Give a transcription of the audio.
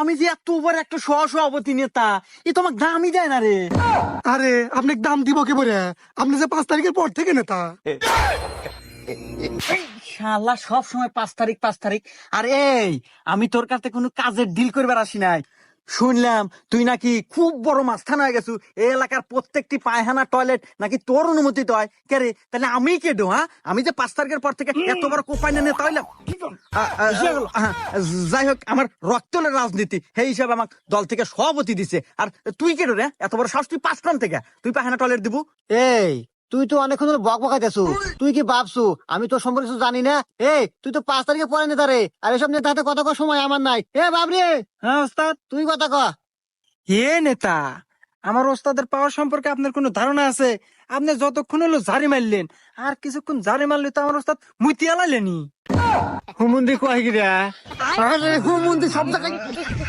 আমি যে এত বড় একটা সহসভাপতি নেতা, এ তোমাকে দামই দেয় না রে। আরে আপনি দাম দিব কি বলে? আপনি যে 5 তারিখের পর থেকে নেতা। শালা সব সময় 5 তারিখ। আর এই, আমি তোর কাছে কোনো কাজের ডিল করবার আসি নাই। শুনলাম তুই নাকি খুব বড় মাস্তান হয়ে গেছু, এই এলাকার প্রত্যেকটি পায়খানা টয়লেট নাকি তোর অনুমতিতে হয়। কে রে, তাহলে আমি কেডো? হ্যাঁ, আমি যে 5 তারিখের পর থেকে এত বড় কোপাইনা নেতা হইলাম। যাই হোক, আমার রক্তলের রাজনীতি সেই হিসাবে আমাকে দল থেকে সভাপতি দিছে। আর তুই কেডো রে, এত বড় সাহস? তুই 5 থেকে তুই পায়খানা টয়লেট দিব? এই তুই তো অনেকক্ষণ ধরে বক বকাইতেছু। তুই কি ভাবছু আমি তোর সম্পর্কে কিছু জানি না? এই তুই তো 5 তারিখে পরে নেতা রে, আর এসব নেতা হাতে কথা কর সময় আমার নাই। এ বাবরে, হ্যাঁ ওস্তাদ। তুই কথা ক। হে নেতা, আমার ওস্তাদের পাওয়ার সম্পর্কে আপনার কোনো ধারণা আছে? আপনি যতক্ষণ হলো জারি মারলেন, আর কিছুক্ষণ জারি মারলে তো আমার ওস্তাদ মুইতি আলাইলেনি। হুমুন্দি কয় গিরা? আরে হুমুন্দি সব জায়গায়